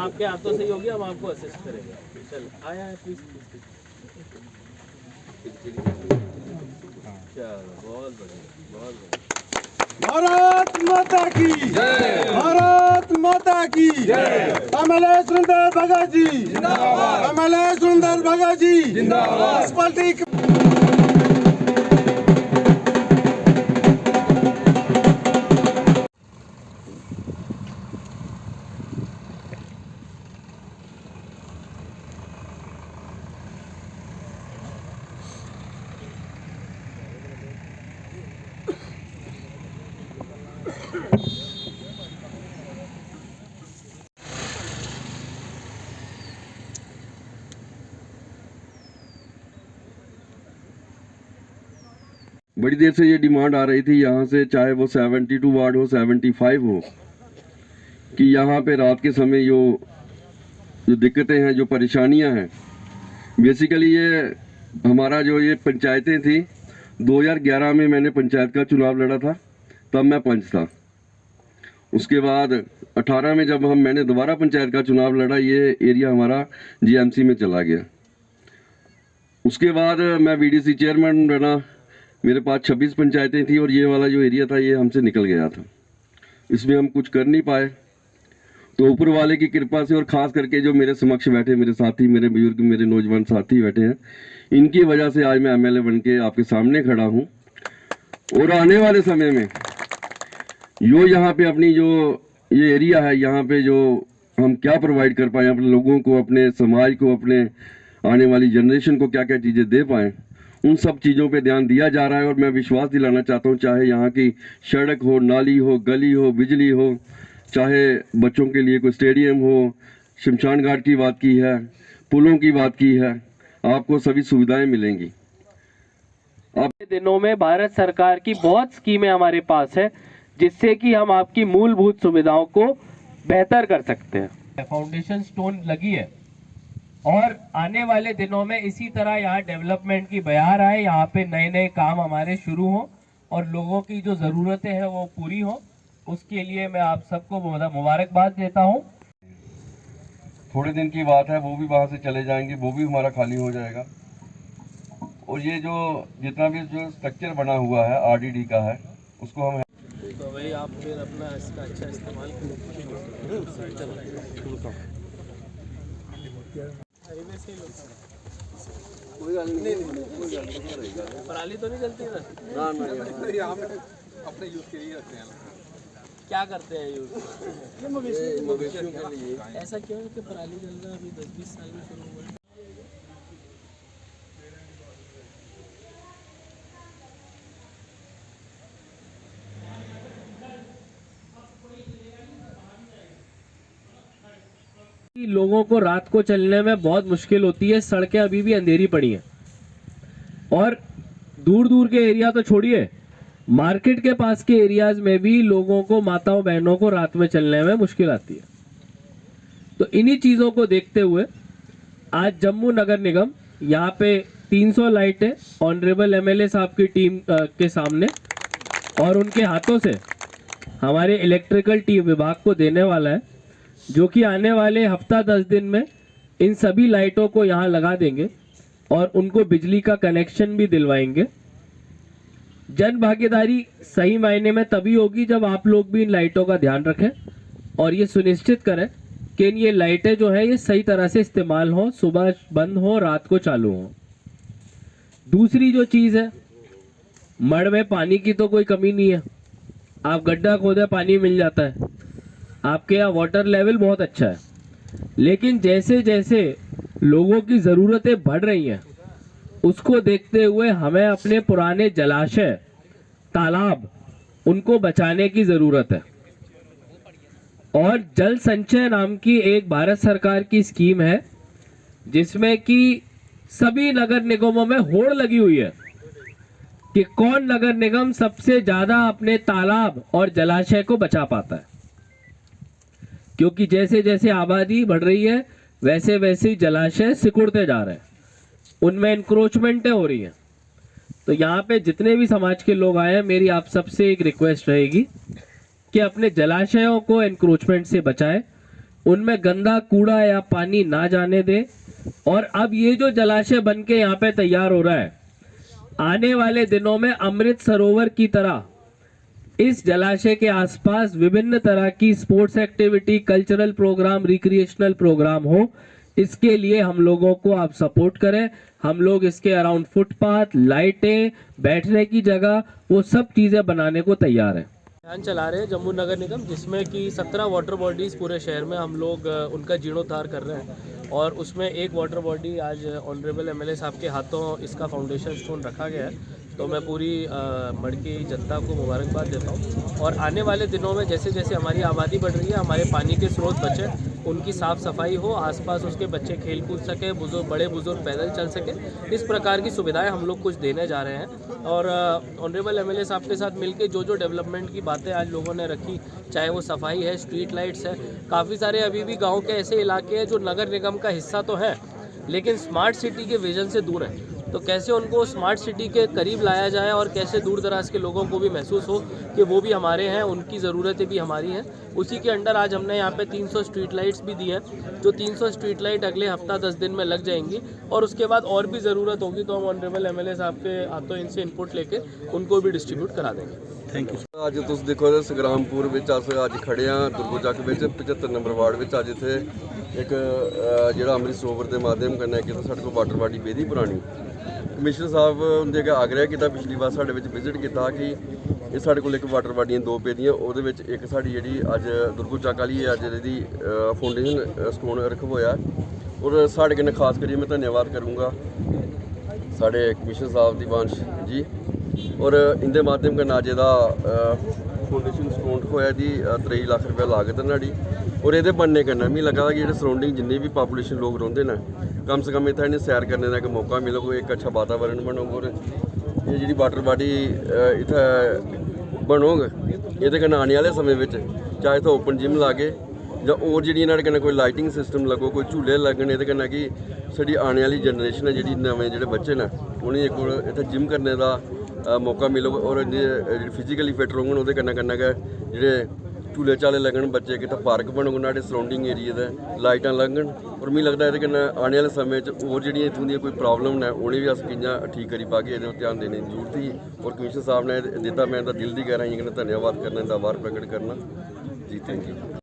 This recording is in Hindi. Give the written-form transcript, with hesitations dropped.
आपके हाथों से ही होगी, हम आपको असिस्ट करेंगे। चलो आया है प्लीज। चलो बहुत बढ़िया, बहुत बढ़िया। भारत माता की जय, भारत माता की जय। एमएलए सुंदर भगत जी जिंदाबाद, एमएलए सुंदर भगत जी जिंदाबाद। बड़ी देर से ये डिमांड आ रही थी यहाँ से, चाहे वो 72 वार्ड हो, 75 हो, कि यहाँ पे रात के समय जो दिक्कतें हैं, जो परेशानियाँ हैं, बेसिकली ये हमारा जो ये पंचायतें थी, 2011 में मैंने पंचायत का चुनाव लड़ा था, तब मैं पंच था। उसके बाद 18 में जब मैंने दोबारा पंचायत का चुनाव लड़ा, ये एरिया हमारा जीएमसी में चला गया। उसके बाद मैं वीडीसी चेयरमैन बना, मेरे पास 26 पंचायतें थी और ये वाला जो एरिया था ये हमसे निकल गया था। इसमें हम कुछ कर नहीं पाए, तो ऊपर वाले की कृपा से और ख़ास करके जो मेरे समक्ष बैठे मेरे साथी, मेरे बुजुर्ग, मेरे नौजवान साथी बैठे हैं, इनकी वजह से आज मैं एमएलए बन के आपके सामने खड़ा हूँ। और आने वाले समय में यहाँ पे अपनी जो ये एरिया है, यहाँ पे जो हम क्या प्रोवाइड कर पाएँ अपने लोगों को, अपने समाज को, अपने आने वाली जनरेशन को क्या क्या चीज़ें दे पाएँ, उन सब चीज़ों पे ध्यान दिया जा रहा है। और मैं विश्वास दिलाना चाहता हूँ, चाहे यहाँ की सड़क हो, नाली हो, गली हो, बिजली हो, चाहे बच्चों के लिए कोई स्टेडियम हो, शमशान घाट की बात की है, पुलों की बात की है, आपको सभी सुविधाएं मिलेंगी। दिनों में भारत सरकार की बहुत स्कीमें हमारे पास है, जिससे कि हम आपकी मूलभूत सुविधाओं को बेहतर कर सकते हैं। फाउंडेशन स्टोन लगी है और आने वाले दिनों में इसी तरह यहाँ डेवलपमेंट की बयार आए, यहाँ पे नए नए काम हमारे शुरू हों और लोगों की जो ज़रूरतें हैं वो पूरी हो। उसके लिए मैं आप सबको मुबारकबाद देता हूँ। थोड़े दिन की बात है, वो भी वहाँ से चले जाएंगे, वो भी हमारा खाली हो जाएगा। और ये जो जितना भी जो स्ट्रक्चर बना हुआ है आरडीडी का है, उसको हम तो भाई आप फिर अपना इसका अच्छा इस्तेमाल पराली तो नहीं चलती ना? अपने यूज के लिए रखते हैं। क्या करते हैं यूज? मवेशियों के लिए। ऐसा क्यों है कि पराली जलना अभी 10-20 साल में शुरू हुआ है? लोगों को रात को चलने में बहुत मुश्किल होती है, सड़कें अभी भी अंधेरी पड़ी हैं और दूर दूर के एरिया तो छोड़िए, मार्केट के पास के एरियाज में भी लोगों को, माताओं बहनों को रात में चलने में मुश्किल आती है। तो इन्हीं चीज़ों को देखते हुए आज जम्मू नगर निगम यहाँ पे 300 लाइटें ऑनरेबल एमएलए साहब की टीम के सामने और उनके हाथों से हमारे इलेक्ट्रिकल टीम विभाग को देने वाला है, जो कि आने वाले हफ्ता 10 दिन में इन सभी लाइटों को यहाँ लगा देंगे और उनको बिजली का कनेक्शन भी दिलवाएंगे। जन भागीदारी सही मायने में तभी होगी जब आप लोग भी इन लाइटों का ध्यान रखें और ये सुनिश्चित करें कि ये लाइटें जो है ये सही तरह से इस्तेमाल हो, सुबह बंद हो, रात को चालू हो। दूसरी जो चीज़ है, मड़ में पानी की तो कोई कमी नहीं है, आप गड्ढा खोदे पानी मिल जाता है, आपके यहाँ वाटर लेवल बहुत अच्छा है। लेकिन जैसे जैसे लोगों की ज़रूरतें बढ़ रही हैं, उसको देखते हुए हमें अपने पुराने जलाशय, तालाब, उनको बचाने की ज़रूरत है। और जल संचय नाम की एक भारत सरकार की स्कीम है, जिसमें कि सभी नगर निगमों में होड़ लगी हुई है कि कौन नगर निगम सबसे ज़्यादा अपने तालाब और जलाशय को बचा पाता है। क्योंकि जैसे जैसे आबादी बढ़ रही है, वैसे वैसे जलाशय सिकुड़ते जा रहे हैं, उनमें इंक्रोचमेंटें हो रही हैं। तो यहाँ पे जितने भी समाज के लोग आए हैं, मेरी आप सबसे एक रिक्वेस्ट रहेगी कि अपने जलाशयों को इंक्रोचमेंट से बचाएं, उनमें गंदा कूड़ा या पानी ना जाने दे। और अब ये जो जलाशय बन के यहाँ पे तैयार हो रहा है, आने वाले दिनों में अमृत सरोवर की तरह इस जलाशय के आसपास विभिन्न तरह की sports activity, cultural programme, recreational programme हो। इसके लिए हम लोगों को आप सपोर्ट करें। हम लोग इसके अराउंड फुटपाथ, लाइटें, बैठने की जगह, वो सब चीज़ें बनाने को तैयार हैं। अभियान चला रहे हैं जम्मू नगर निगम, जिसमें कि 17 वाटर बॉडीज़ पूरे शहर में हम लोग उनका जीर्णोद्धार कर रहे हैं। और उसमें एक वाटर बॉडी आज ऑनरेबल एमएलए साहब के हाथों इसका फाउंडेशन स्टोन रखा गया है। तो मैं पूरी मड़की जनता को मुबारकबाद देता हूँ। और आने वाले दिनों में जैसे जैसे हमारी आबादी बढ़ रही है, हमारे पानी के स्रोत बचे, उनकी साफ़ सफाई हो, आसपास उसके बच्चे खेल कूद सके, बड़े बुजुर्ग पैदल चल सके, इस प्रकार की सुविधाएं हम लोग कुछ देने जा रहे हैं। और ऑनरेबल एमएलए साहब के साथ मिलके जो डेवलपमेंट की बातें आज लोगों ने रखी, चाहे वो सफाई है, स्ट्रीट लाइट्स है, काफ़ी सारे अभी भी गाँव के ऐसे इलाके हैं जो नगर निगम का हिस्सा तो है लेकिन स्मार्ट सिटी के विजन से दूर है। तो कैसे उनको स्मार्ट सिटी के करीब लाया जाए और कैसे दूर दराज के लोगों को भी महसूस हो कि वो भी हमारे हैं, उनकी ज़रूरतें भी हमारी हैं। उसी के अंडर आज हमने यहाँ पे 300 स्ट्रीट लाइट्स भी दी हैं। जो 300 स्ट्रीट लाइट अगले हफ्ता 10 दिन में लग जाएंगी और उसके बाद और भी ज़रूरत होगी तो हम ऑनरेबल एमएलए साहब के हाथों इनसे इनपुट लेके उनको भी डिस्ट्रीब्यूट करा देंगे। Thank you. अज तुम देखो संग्रामपुर अज खड़े हाँ दुर्गोचक 75 नंबर वार्ड में। अज इतने एक जो अमृत सरोवर के माध्यम कन्नै कि साढ़े को वाटर बॉडी बेदी पुरानी कमिश्नर साहब उनके अगे आग्रह किया, पिछली बार साढ़े विजिट किया कि ये साढ़े को एक वाटर बॉडियां 2 पेदियां, वो एक साड़ी जी अज दुर्गोचक वाली अज जी फाउंडेशन स्टोन रखवाया। और साढ़े कन्नै खास करिए मैं धन्यवाद करूँगा साढ़े कमिश्नर साहब दीवांश जी। और इंदे माध्यम कन्नै अज एदा फाउंडेशन स्टोन रखवाया जी 23 लाख रुपया लागत है नाड़ी। और ये बनने कन्नै मिगी लगा कि सराउंडिंग जिन्ने भी पॉपूलेशन लोग रौंदे न, कम से कम इत्थै इन्हें सैर करने का एक मौका मिलेगा, एक अच्छा वातावरण बनोग। और ये जी वाटर बॉडी इत्थै बनोग, ये आने वाले समय में चाहे इत्थै ओपन जिम लागे जां होर जी इन्हाड़े कन्नै कोई लाइटिंग सिस्टम लगो, कोई झूले लगन, ये कन्नै कि साडी आने वाली जनरेशन है जी नवे जो बच्चे न उन्हें एक इत्थै जिम करने का मौका मिलेगा। और फिजिकली फिट रौह्न, ओह्दे कन्नै कन्नै गै जेह्ड़े झूले झाले लगन, बच्चे कितना पार्क बनोग, उन्होंने सराउंडिंग एरिया दे लाइटां लगन। और मिगी लगता है ये आने वाले समय होर जी इत्थों दी कोई प्रॉब्लम ने उन्हें भी अस कि'यां ठीक करी पागे, ये ध्यान देने की जरूरत ही। और कमिश्नर साहब ने दिता, मैं दिल की गहराइयां कन्नै धन्यवाद करना, इंदा आभार प्रकट करना जी। Thank you.